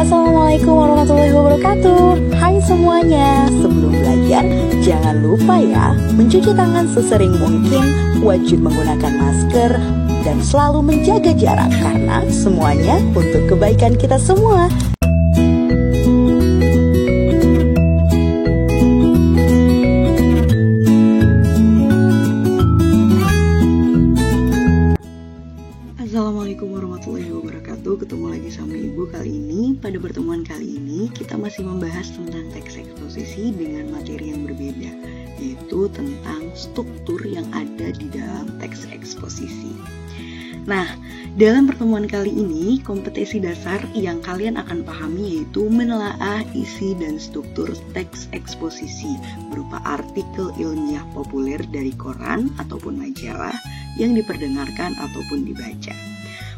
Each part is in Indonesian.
Assalamualaikum warahmatullahi wabarakatuh. Hai semuanya, sebelum belajar jangan lupa ya mencuci tangan sesering mungkin, wajib menggunakan masker, dan selalu menjaga jarak karena semuanya untuk kebaikan kita semua. Assalamualaikum warahmatullahi wabarakatuh. Ketemu lagi sama Ibu kali ini. Pada pertemuan kali ini kita masih membahas tentang teks eksposisi dengan materi yang berbeda, yaitu tentang struktur yang ada di dalam teks eksposisi. Nah, dalam pertemuan kali ini kompetensi dasar yang kalian akan pahami yaitu menelaah isi dan struktur teks eksposisi berupa artikel ilmiah populer dari koran ataupun majalah yang diperdengarkan ataupun dibaca.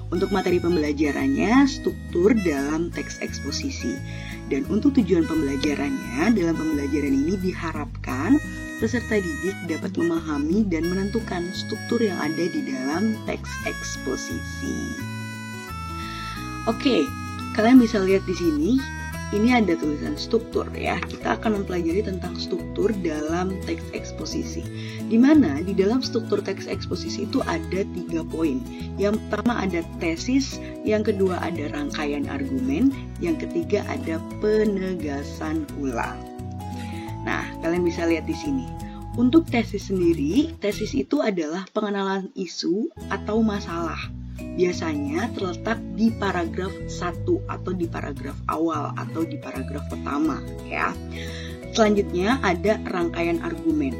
Untuk materi pembelajarannya, struktur dalam teks eksposisi. Dan untuk tujuan pembelajarannya, dalam pembelajaran ini diharapkan peserta didik dapat memahami dan menentukan struktur yang ada di dalam teks eksposisi. Oke, kalian bisa lihat di sini. Ini ada tulisan struktur ya. Kita akan mempelajari tentang struktur dalam teks eksposisi. Di mana di dalam struktur teks eksposisi itu ada 3 poin. Yang pertama ada tesis, yang kedua ada rangkaian argumen, yang ketiga ada penegasan ulang. Nah, kalian bisa lihat di sini. Untuk tesis sendiri, tesis itu adalah pengenalan isu atau masalah. Biasanya terletak di paragraf 1 atau di paragraf awal atau di paragraf pertama ya. Selanjutnya ada rangkaian argumen.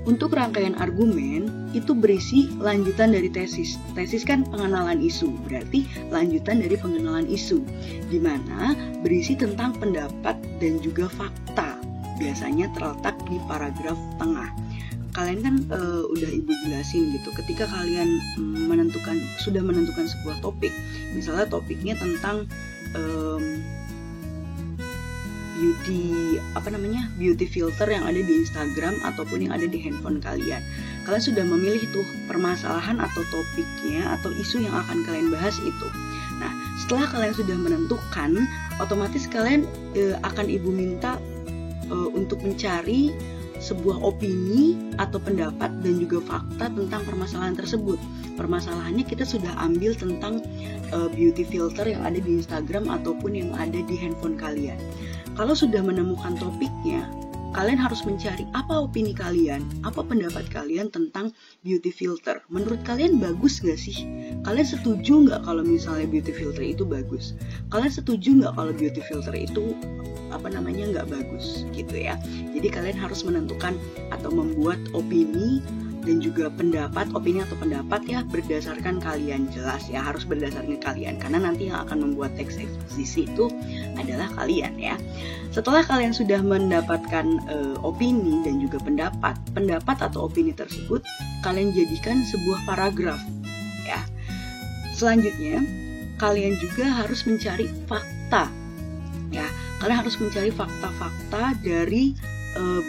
Untuk rangkaian argumen itu berisi lanjutan dari tesis. Tesis kan pengenalan isu, berarti lanjutan dari pengenalan isu, di mana berisi tentang pendapat dan juga fakta. Biasanya terletak di paragraf tengah. Kalian kan udah Ibu jelasin gitu, ketika kalian sudah menentukan sebuah topik, misalnya topiknya tentang beauty filter yang ada di Instagram ataupun yang ada di handphone kalian. Kalian sudah memilih tuh permasalahan atau topiknya atau isu yang akan kalian bahas itu. Nah, setelah kalian sudah menentukan, otomatis kalian akan Ibu minta untuk mencari sebuah opini atau pendapat dan juga fakta tentang permasalahan tersebut. Permasalahannya kita sudah ambil tentang beauty filter yang ada di Instagram ataupun yang ada di handphone kalian. Kalau sudah menemukan topiknya, kalian harus mencari apa opini kalian, apa pendapat kalian tentang beauty filter. Menurut kalian bagus gak sih? Kalian setuju gak kalau misalnya beauty filter itu bagus? Kalian setuju gak kalau beauty filter itu nggak bagus gitu ya. Jadi kalian harus menentukan atau membuat opini dan juga opini atau pendapat ya berdasarkan kalian, jelas ya, harus berdasarkan kalian karena nanti yang akan membuat teks eksposisi itu adalah kalian ya. Setelah kalian sudah mendapatkan opini dan juga pendapat atau opini tersebut, kalian jadikan sebuah paragraf ya. Selanjutnya kalian juga harus mencari fakta ya. Kalian harus mencari fakta-fakta dari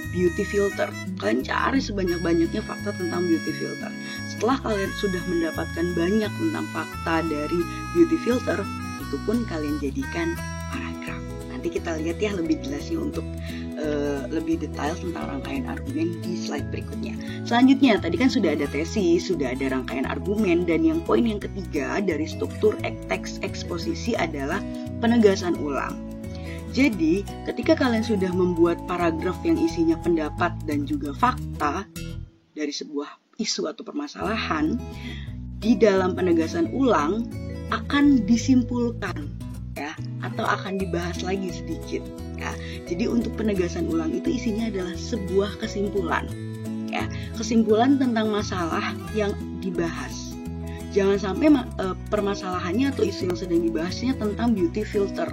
beauty filter. Kalian cari sebanyak-banyaknya fakta tentang beauty filter. Setelah kalian sudah mendapatkan banyak tentang fakta dari beauty filter, itu pun kalian jadikan paragraf. Nanti kita lihat ya lebih jelasnya untuk lebih detail tentang rangkaian argumen di slide berikutnya. Selanjutnya, tadi kan sudah ada tesis, sudah ada rangkaian argumen, dan yang poin yang ketiga dari struktur teks eksposisi adalah penegasan ulang. Jadi, ketika kalian sudah membuat paragraf yang isinya pendapat dan juga fakta dari sebuah isu atau permasalahan, di dalam penegasan ulang akan disimpulkan ya, atau akan dibahas lagi sedikit ya. Jadi untuk penegasan ulang itu isinya adalah sebuah kesimpulan ya, kesimpulan tentang masalah yang dibahas. Jangan sampai permasalahannya atau isu yang sedang dibahasnya tentang beauty filter,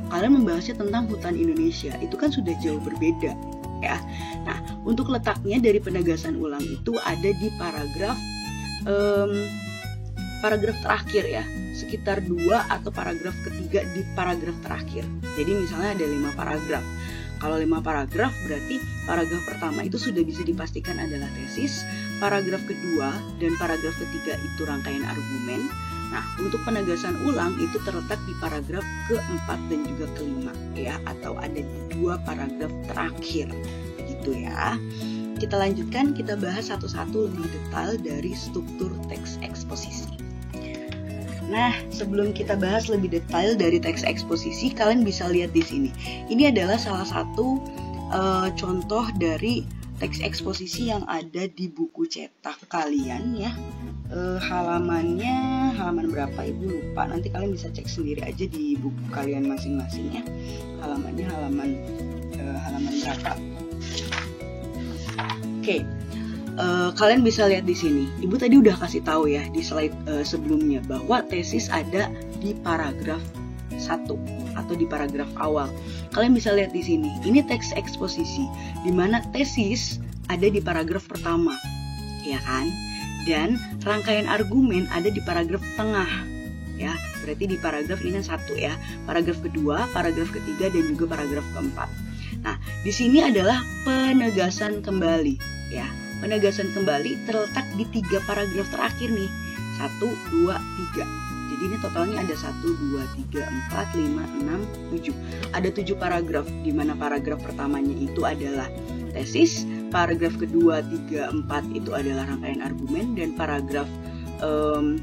kalian membahasnya tentang hutan Indonesia, itu kan sudah jauh berbeda ya. Nah, untuk letaknya dari penegasan ulang itu ada di paragraf terakhir ya, sekitar 2 atau paragraf ketiga di paragraf terakhir. Jadi misalnya ada 5 paragraf. Kalau 5 paragraf berarti paragraf pertama itu sudah bisa dipastikan adalah tesis, paragraf kedua dan paragraf ketiga itu rangkaian argumen, Nah, untuk penegasan ulang itu terletak di paragraf keempat dan juga kelima ya, atau ada di 2 paragraf terakhir begitu ya. Kita lanjutkan, kita bahas satu-satu lebih detail dari struktur teks eksposisi. Nah, sebelum kita bahas lebih detail dari teks eksposisi, kalian bisa lihat di sini. Ini adalah salah satu contoh dari teks eksposisi yang ada di buku cetak kalian ya. Halamannya halaman berapa Ibu lupa, nanti kalian bisa cek sendiri aja di buku kalian masing-masing ya. Halamannya halaman berapa. Oke. Kalian bisa lihat di sini. Ibu tadi udah kasih tahu ya di slide sebelumnya bahwa tesis ada di paragraf 1 atau di paragraf awal. Kalian bisa lihat di sini. Ini teks eksposisi di mana tesis ada di paragraf pertama, ya kan? Dan rangkaian argumen ada di paragraf tengah, ya. Berarti di paragraf ini 1 ya. Paragraf kedua, paragraf ketiga, dan juga paragraf keempat. Nah, di sini adalah penegasan kembali, ya. Penegasan kembali terletak di 3 paragraf terakhir nih. 1, 2, 3. Jadi ini totalnya ada 1, 2, 3, 4, 5, 6, 7. Ada 7 paragraf, di mana paragraf pertamanya itu adalah tesis, paragraf kedua, 3, 4 itu adalah rangkaian argumen, dan paragraf 5,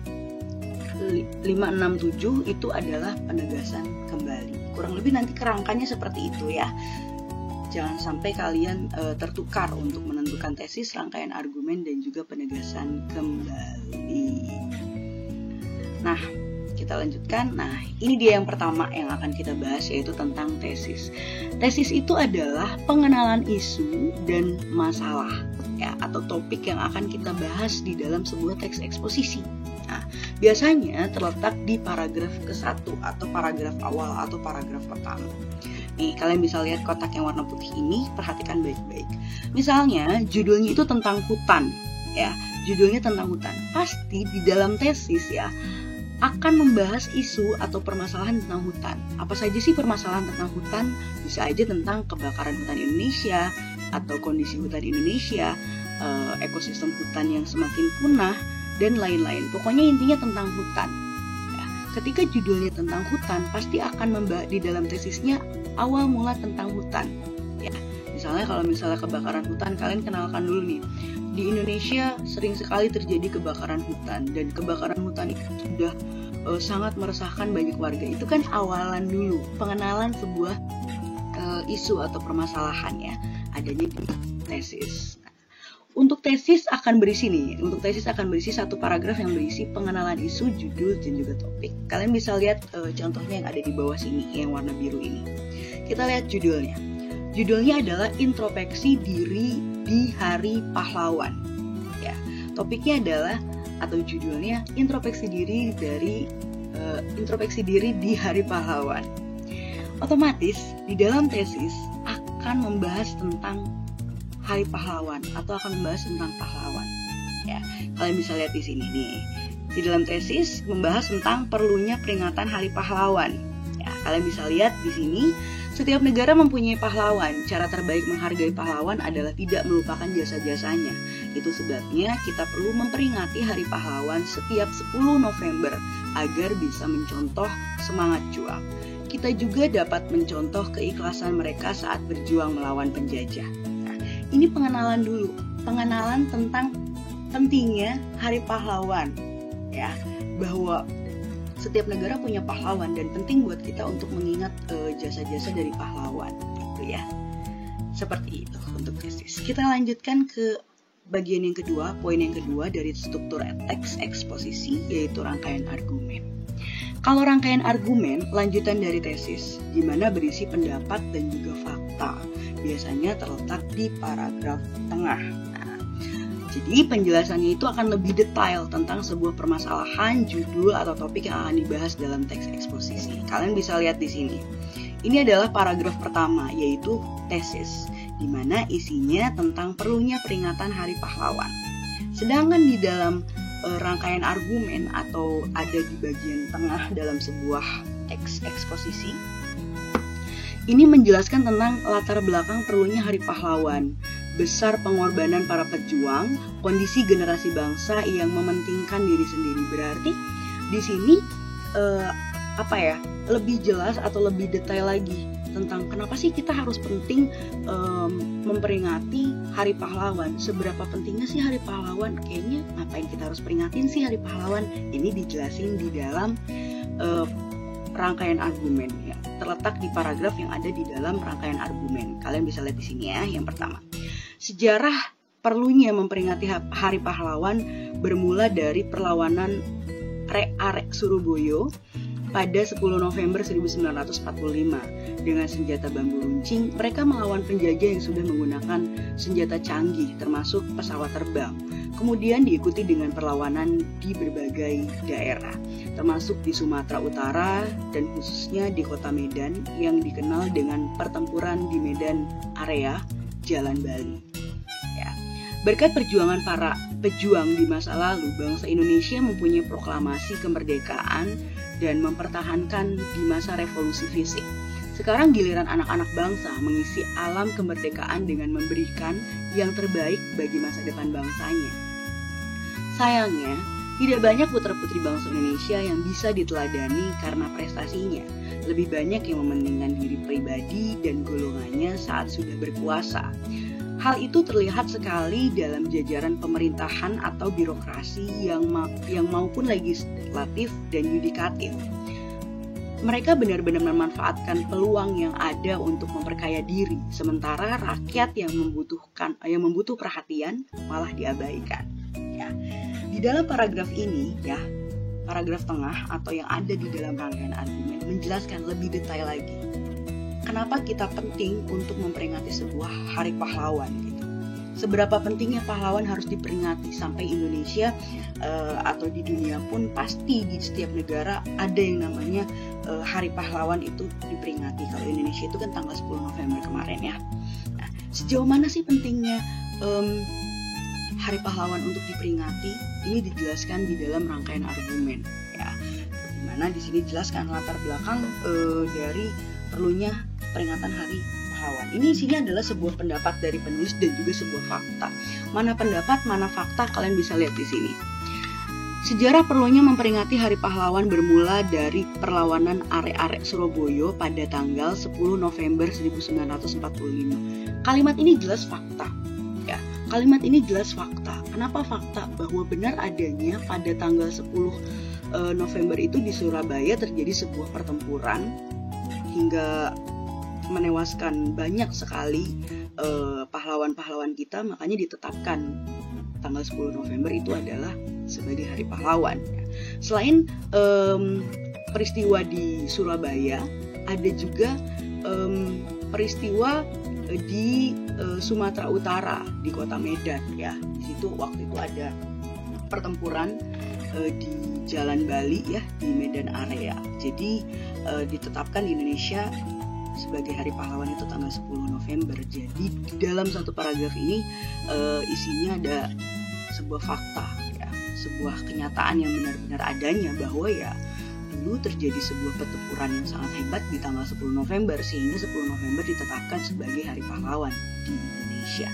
6, 7 itu adalah penegasan kembali. Kurang lebih nanti kerangkanya seperti itu ya. Jangan sampai kalian tertukar untuk menentukan tesis, rangkaian argumen, dan juga penegasan kembali. Nah, kita lanjutkan. Nah, ini dia yang pertama yang akan kita bahas, yaitu tentang tesis. Tesis itu adalah pengenalan isu dan masalah ya, atau topik yang akan kita bahas di dalam sebuah teks eksposisi. Nah, biasanya terletak di paragraf ke-1 atau paragraf awal atau paragraf pertama. Nih, kalian bisa lihat kotak yang warna putih ini, perhatikan baik-baik. Misalnya, judulnya itu tentang hutan, ya. Judulnya tentang hutan. Pasti di dalam tesis ya, akan membahas isu atau permasalahan tentang hutan. Apa saja sih permasalahan tentang hutan? Bisa aja tentang kebakaran hutan Indonesia, atau kondisi hutan Indonesia, ekosistem hutan yang semakin punah, dan lain-lain. Pokoknya intinya tentang hutan. Ketika judulnya tentang hutan, pasti akan membahas di dalam tesisnya awal mula tentang hutan. Ya, misalnya kalau kebakaran hutan, kalian kenalkan dulu nih. Di Indonesia sering sekali terjadi kebakaran hutan, dan kebakaran hutan itu sudah sangat meresahkan banyak warga. Itu kan awalan dulu, pengenalan sebuah isu atau permasalahan ya, adanya di tesis. Untuk tesis akan berisi satu paragraf yang berisi pengenalan isu, judul, dan juga topik. Kalian bisa lihat contohnya yang ada di bawah sini, yang warna biru ini. Kita lihat judulnya. Judulnya adalah introspeksi diri di Hari Pahlawan. Ya, topiknya adalah atau judulnya introspeksi diri di Hari Pahlawan. Otomatis di dalam tesis akan membahas tentang Hari Pahlawan atau akan membahas tentang pahlawan. Ya, kalian bisa lihat di sini nih. Di dalam tesis membahas tentang perlunya peringatan Hari Pahlawan. Ya, kalian bisa lihat di sini, setiap negara mempunyai pahlawan. Cara terbaik menghargai pahlawan adalah tidak melupakan jasa-jasanya. Itu sebabnya kita perlu memperingati Hari Pahlawan setiap 10 November agar bisa mencontoh semangat juang. Kita juga dapat mencontoh keikhlasan mereka saat berjuang melawan penjajah. Ini pengenalan dulu, pengenalan tentang pentingnya Hari Pahlawan, ya, bahwa setiap negara punya pahlawan dan penting buat kita untuk mengingat jasa-jasa dari pahlawan, gitu ya. Seperti itu untuk tesis. Kita lanjutkan ke bagian yang kedua, poin yang kedua dari struktur teks eksposisi, yaitu rangkaian argumen. Kalau rangkaian argumen, lanjutan dari tesis, di mana berisi pendapat dan juga fakta. Biasanya terletak di paragraf tengah. Nah, jadi penjelasannya itu akan lebih detail tentang sebuah permasalahan, judul, atau topik yang akan dibahas dalam teks eksposisi. Kalian bisa lihat di sini. Ini adalah paragraf pertama, yaitu tesis, di mana isinya tentang perlunya peringatan Hari Pahlawan. Sedangkan di dalam rangkaian argumen atau ada di bagian tengah dalam sebuah teks eksposisi, ini menjelaskan tentang latar belakang perlunya Hari Pahlawan, besar pengorbanan para pejuang, kondisi generasi bangsa yang mementingkan diri sendiri. Berarti di sini lebih jelas atau lebih detail lagi tentang kenapa sih kita harus penting memperingati Hari Pahlawan. Seberapa pentingnya sih Hari Pahlawan? Kayaknya ngapain kita harus peringatin sih Hari Pahlawan? Ini dijelasin di dalam rangkaian argumen ya. Terletak di paragraf yang ada di dalam rangkaian argumen. Kalian bisa lihat di sini ya. Yang pertama, sejarah perlunya memperingati Hari Pahlawan bermula dari perlawanan Arek Surabaya pada 10 November 1945. Dengan senjata bambu runcing, mereka melawan penjajah yang sudah menggunakan senjata canggih termasuk pesawat terbang. Kemudian diikuti dengan perlawanan di berbagai daerah, termasuk di Sumatera Utara dan khususnya di kota Medan yang dikenal dengan pertempuran di Medan Area Jalan Bali. Ya. Berkat perjuangan para pejuang di masa lalu, bangsa Indonesia mempunyai proklamasi kemerdekaan dan mempertahankan di masa revolusi fisik. Sekarang giliran anak-anak bangsa mengisi alam kemerdekaan dengan memberikan yang terbaik bagi masa depan bangsanya. Sayangnya, tidak banyak putra-putri bangsa Indonesia yang bisa diteladani karena prestasinya. Lebih banyak yang mementingkan diri pribadi dan golongannya saat sudah berkuasa. Hal itu terlihat sekali dalam jajaran pemerintahan atau birokrasi yang maupun legislatif dan yudikatif. Mereka benar-benar memanfaatkan peluang yang ada untuk memperkaya diri, sementara rakyat yang membutuh perhatian malah diabaikan. Ya. Di dalam paragraf ini, ya, paragraf tengah atau yang ada di dalam rangkaian argumen menjelaskan lebih detail lagi. Kenapa kita penting untuk memperingati sebuah Hari Pahlawan gitu. Seberapa pentingnya pahlawan harus diperingati sampai Indonesia atau di dunia pun pasti di setiap negara ada yang namanya Hari Pahlawan itu diperingati. Kalau Indonesia itu kan tanggal 10 November kemarin ya. Nah, sejauh mana sih pentingnya Hari Pahlawan untuk diperingati? Ini dijelaskan di dalam rangkaian argumen ya. Dimana di sini dijelaskan latar belakang dari perlunya peringatan Hari Pahlawan. Ini isinya adalah sebuah pendapat dari penulis dan juga sebuah fakta. Mana pendapat, mana fakta, kalian bisa lihat di sini. Sejarah perlunya memperingati Hari Pahlawan bermula dari perlawanan Arek Surabaya pada tanggal 10 November 1945. Kalimat ini jelas fakta. Ya, kalimat ini jelas fakta. Kenapa fakta? Bahwa benar adanya pada tanggal 10 November itu di Surabaya terjadi sebuah pertempuran hingga menewaskan banyak sekali pahlawan-pahlawan kita, makanya ditetapkan tanggal 10 November itu adalah sebagai Hari Pahlawan. Selain peristiwa di Surabaya, ada juga peristiwa di Sumatera Utara di kota Medan ya. Di situ waktu itu ada pertempuran di Jalan Bali ya, di Medan Area. Jadi ditetapkan di Indonesia sebagai Hari Pahlawan itu tanggal 10 November. Jadi di dalam satu paragraf ini isinya ada sebuah fakta ya, sebuah kenyataan yang benar-benar adanya bahwa ya dulu terjadi sebuah pertempuran yang sangat hebat di tanggal 10 November sehingga 10 November ditetapkan sebagai Hari Pahlawan di Indonesia.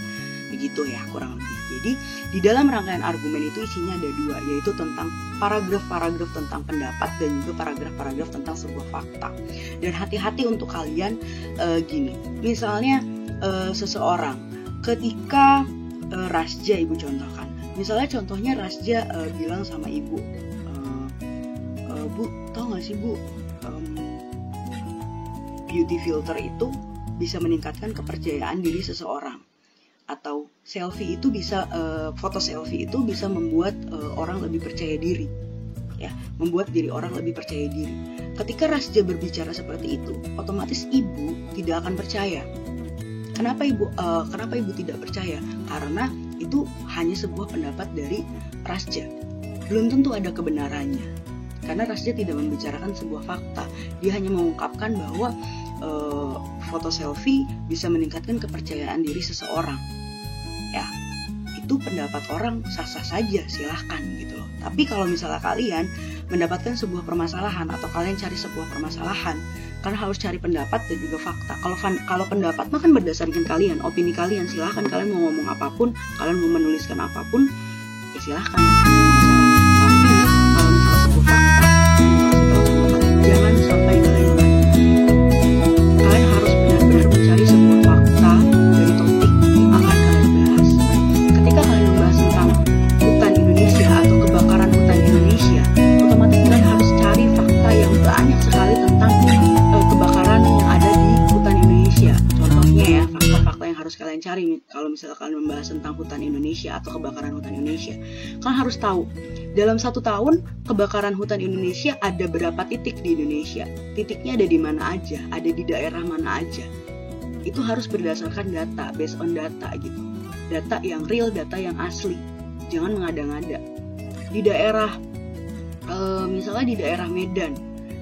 Begitu ya kurang lebih. Jadi di dalam rangkaian argumen itu isinya ada dua, yaitu tentang paragraf-paragraf tentang pendapat dan juga paragraf-paragraf tentang sebuah fakta. Dan hati-hati untuk kalian gini, misalnya seseorang ketika Rasja ibu contohkan, misalnya contohnya Rasja bilang sama ibu, Bu, tau gak sih Bu, beauty filter itu bisa meningkatkan kepercayaan diri seseorang. Atau selfie itu bisa foto selfie itu bisa membuat orang lebih percaya diri ya, membuat diri orang lebih percaya diri. Ketika Rasja berbicara seperti itu, otomatis ibu tidak akan percaya. Kenapa ibu tidak percaya? Karena itu hanya sebuah pendapat dari Rasja, belum tentu ada kebenarannya. Karena Rasja tidak membicarakan sebuah fakta, dia hanya mengungkapkan bahwa foto selfie bisa meningkatkan kepercayaan diri seseorang. Ya, itu pendapat orang sah-sah saja, silahkan gitu loh. Tapi kalau misalnya kalian mendapatkan sebuah permasalahan atau kalian cari sebuah permasalahan, kalian harus cari pendapat dan juga fakta. Kalau pendapat mah kan berdasarkan kalian, opini kalian, silahkan kalian mau ngomong apapun, kalian mau menuliskan apapun, ya silahkan. Tapi kalau misalnya sebuah fakta jangan sampai kalian banyak. Kalian harus benar-benar mencari sebuah fakta dari topik yang akan kalian bahas. Ketika kalian membahas tentang hutan Indonesia atau kebakaran hutan Indonesia, otomatis kalian harus cari fakta yang banyak sekali tentang kebakaran yang ada di hutan Indonesia. Contohnya ya, fakta-fakta yang harus kalian cari kalau misalnya kalian membahas tentang hutan Indonesia atau kebakaran hutan Indonesia. Kalian harus tahu, dalam 1 tahun kebakaran hutan Indonesia ada berapa titik di Indonesia. Titiknya ada di mana aja, ada di daerah mana aja. Itu harus berdasarkan data, based on data gitu. Data yang real, data yang asli. Jangan mengada-ngada. Di daerah, misalnya di daerah Medan.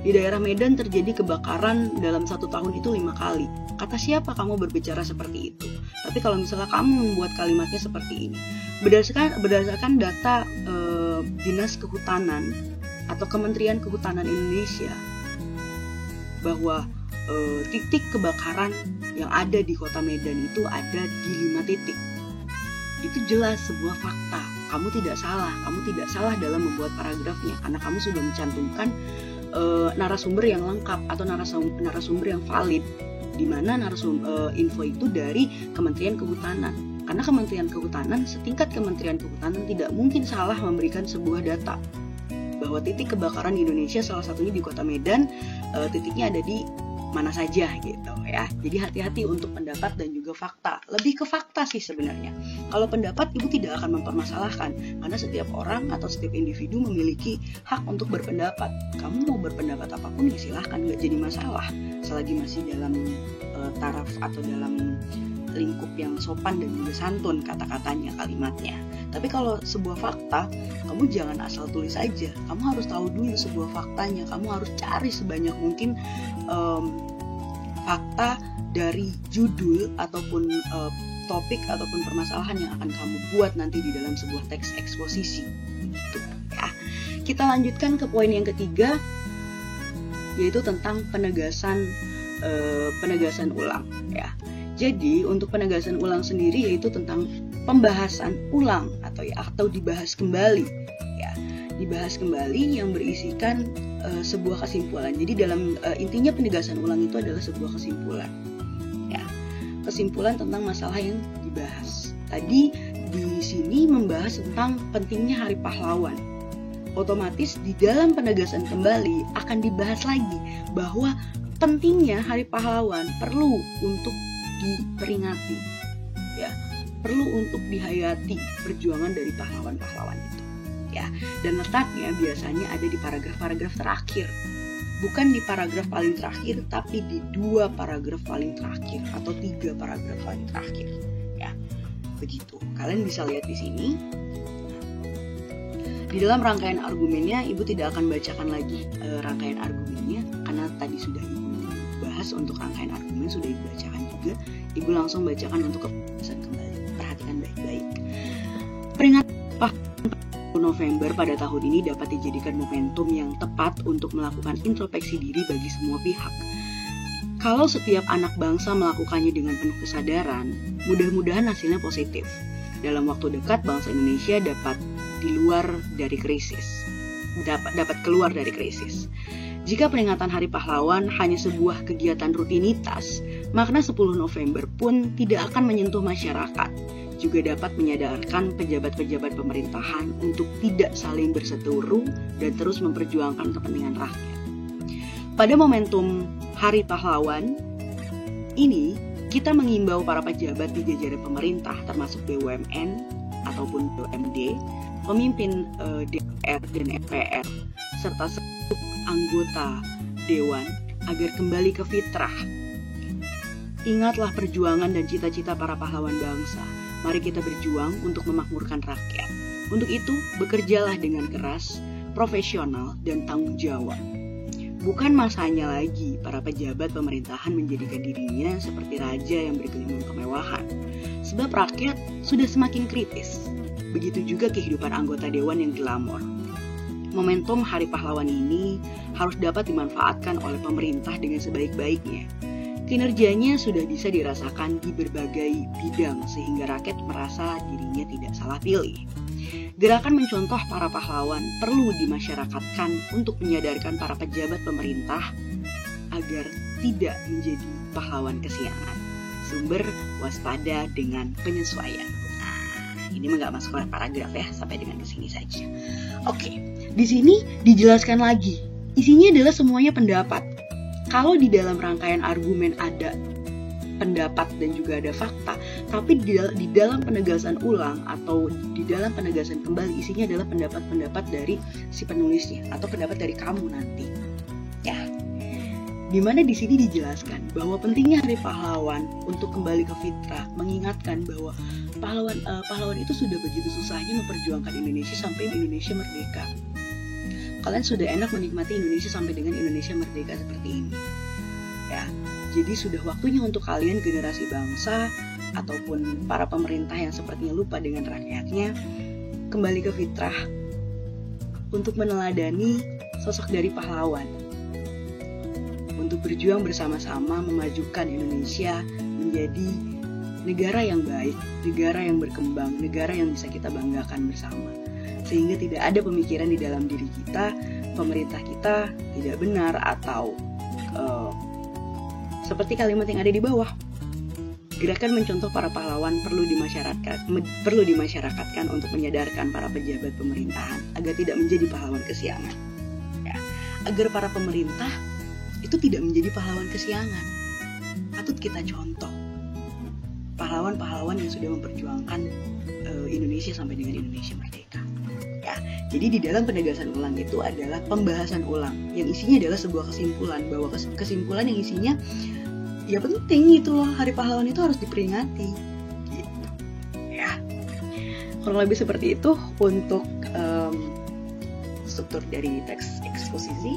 Di daerah Medan terjadi kebakaran dalam 1 tahun itu 5 kali. Kata siapa kamu berbicara seperti itu? Tapi kalau misalnya kamu membuat kalimatnya seperti ini, berdasarkan data Dinas Kehutanan atau Kementerian Kehutanan Indonesia, bahwa titik kebakaran yang ada di kota Medan itu ada di 5 titik. Itu jelas sebuah fakta. Kamu tidak salah dalam membuat paragrafnya, karena kamu sudah mencantumkan narasumber yang lengkap atau narasumber yang valid, di mana info itu dari Kementerian Kehutanan. Karena Kementerian Kehutanan, setingkat Kementerian Kehutanan tidak mungkin salah memberikan sebuah data bahwa titik kebakaran di Indonesia salah satunya di kota Medan, titiknya ada di mana saja gitu ya. Jadi hati-hati untuk pendapat dan juga fakta. Lebih ke fakta sih sebenarnya. Kalau pendapat ibu tidak akan mempermasalahkan, karena setiap orang atau setiap individu memiliki hak untuk berpendapat. Kamu mau berpendapat apapun ya silahkan, nggak jadi masalah selagi masih dalam taraf atau dalam lingkup yang sopan dan juga santun kata-katanya, kalimatnya. Tapi kalau sebuah fakta, kamu jangan asal tulis aja. Kamu harus tahu dulu sebuah faktanya. Kamu harus cari sebanyak mungkin fakta dari judul ataupun topik ataupun permasalahan yang akan kamu buat nanti di dalam sebuah teks eksposisi. Gitu, ya. Kita lanjutkan ke poin yang ketiga, yaitu tentang penegasan ulang. Ya. Jadi untuk penegasan ulang sendiri yaitu tentang pembahasan ulang atau dibahas kembali, ya, dibahas kembali yang berisikan sebuah kesimpulan. Jadi dalam intinya penegasan ulang itu adalah sebuah kesimpulan, ya, kesimpulan tentang masalah yang dibahas. Tadi di sini membahas tentang pentingnya Hari Pahlawan. Otomatis di dalam penegasan kembali akan dibahas lagi bahwa pentingnya Hari Pahlawan perlu untuk diperingati, ya, perlu untuk dihayati perjuangan dari pahlawan-pahlawan itu, ya. Dan letaknya biasanya ada di paragraf-paragraf terakhir, bukan di paragraf paling terakhir, tapi di 2 paragraf paling terakhir atau 3 paragraf paling terakhir, ya. Begitu. Kalian bisa lihat di sini. Di dalam rangkaian argumennya, ibu tidak akan bacakan lagi rangkaian argumennya karena tadi sudah ibu bahas. Untuk rangkaian argumen sudah ibu bacakan juga. Ibu langsung bacakan untuk keputusan kembali. Perhatikan baik-baik. Peringatan 1 November pada tahun ini dapat dijadikan momentum yang tepat untuk melakukan introspeksi diri bagi semua pihak. Kalau setiap anak bangsa melakukannya dengan penuh kesadaran, mudah-mudahan hasilnya positif. Dalam waktu dekat, bangsa Indonesia dapat keluar dari krisis. Jika peringatan Hari Pahlawan hanya sebuah kegiatan rutinitas, makna 10 November pun tidak akan menyentuh masyarakat. Juga dapat menyadarkan pejabat-pejabat pemerintahan untuk tidak saling berseteru dan terus memperjuangkan kepentingan rakyat. Pada momentum Hari Pahlawan ini, kita mengimbau para pejabat di jajaran pemerintah termasuk BUMN ataupun BUMD, pemimpin DPR dan MPR, serta seluruh anggota Dewan agar kembali ke fitrah. Ingatlah perjuangan dan cita-cita para pahlawan bangsa. Mari kita berjuang untuk memakmurkan rakyat. Untuk itu, bekerjalah dengan keras, profesional, dan tanggung jawab. Bukan masanya lagi para pejabat pemerintahan menjadikan dirinya seperti raja yang bergelimang kemewahan. Sebab rakyat sudah semakin kritis. Begitu juga kehidupan anggota dewan yang glamor. Momentum Hari Pahlawan ini harus dapat dimanfaatkan oleh pemerintah dengan sebaik-baiknya. Kinerjanya sudah bisa dirasakan di berbagai bidang sehingga rakyat merasa dirinya tidak salah pilih. Gerakan mencontoh para pahlawan perlu dimasyarakatkan untuk menyadarkan para pejabat pemerintah agar tidak menjadi pahlawan kesiangan. Sumber waspada dengan penyesuaian. Nah, ini nggak masuk ke paragraf ya, sampai dengan di sini saja. Oke, di sini dijelaskan lagi. Isinya adalah semuanya pendapat. Kalau di dalam rangkaian argumen ada pendapat dan juga ada fakta, tapi di dalam penegasan ulang atau di dalam penegasan kembali isinya adalah pendapat-pendapat dari si penulisnya atau pendapat dari kamu nanti. Ya. Dimana di sini dijelaskan bahwa pentingnya Hari Pahlawan untuk kembali ke fitrah, mengingatkan bahwa pahlawan itu sudah begitu susahnya memperjuangkan Indonesia sampai Indonesia merdeka. Kalian sudah enak menikmati Indonesia sampai dengan Indonesia merdeka seperti ini. Ya, jadi sudah waktunya untuk kalian generasi bangsa ataupun para pemerintah yang sepertinya lupa dengan rakyatnya kembali ke fitrah untuk meneladani sosok dari pahlawan. Untuk berjuang bersama-sama memajukan Indonesia menjadi negara yang baik, negara yang berkembang, negara yang bisa kita banggakan bersama. Sehingga tidak ada pemikiran di dalam diri kita, pemerintah kita tidak benar atau seperti kalimat yang ada di bawah. Gerakan mencontoh para pahlawan perlu dimasyarakatkan untuk menyadarkan para pejabat pemerintahan agar tidak menjadi pahlawan kesiangan. Ya, agar para pemerintah itu tidak menjadi pahlawan kesiangan. Patut kita contoh pahlawan-pahlawan yang sudah memperjuangkan Indonesia sampai dengan Indonesia merdeka. Ya, jadi di dalam penegasan ulang itu adalah pembahasan ulang yang isinya adalah sebuah kesimpulan, bahwa kesimpulan yang isinya ya penting itu loh, Hari Pahlawan itu harus diperingati. Gitu. Ya, kurang lebih seperti itu untuk struktur dari teks eksposisi.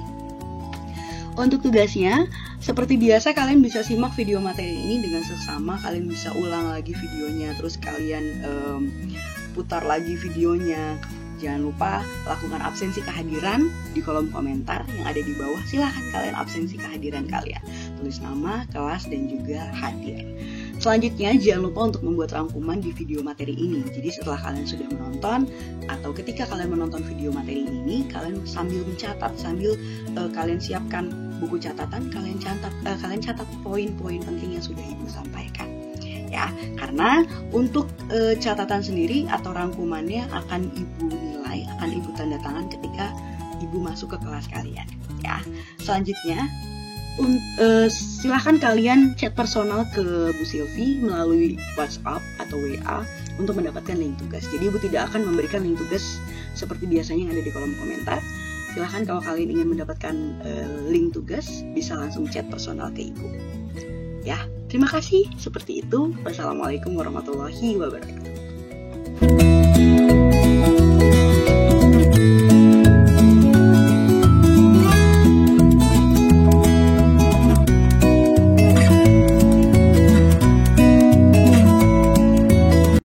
Untuk tugasnya, seperti biasa kalian bisa simak video materi ini dengan seksama, kalian bisa ulang lagi videonya, terus kalian putar lagi videonya. Jangan lupa lakukan absensi kehadiran di kolom komentar yang ada di bawah. Silahkan kalian absensi kehadiran kalian, tulis nama, kelas, dan juga hadir. Selanjutnya, jangan lupa untuk membuat rangkuman di video materi ini. Jadi setelah kalian sudah menonton atau ketika kalian menonton video materi ini, kalian sambil mencatat, sambil kalian siapkan buku catatan, kalian catat poin-poin penting yang sudah Ibu sampaikan. Ya, karena untuk catatan sendiri atau rangkumannya akan Ibu nilai, akan Ibu tanda tangan ketika Ibu masuk ke kelas kalian. Ya, selanjutnya silahkan kalian chat personal ke Bu Silvi melalui WhatsApp atau WA untuk mendapatkan link tugas. Jadi Ibu tidak akan memberikan link tugas seperti biasanya yang ada di kolom komentar. Silahkan kalau kalian ingin mendapatkan link tugas, bisa langsung chat personal ke Ibu. Ya, terima kasih. Seperti itu. Wassalamualaikum warahmatullahi wabarakatuh.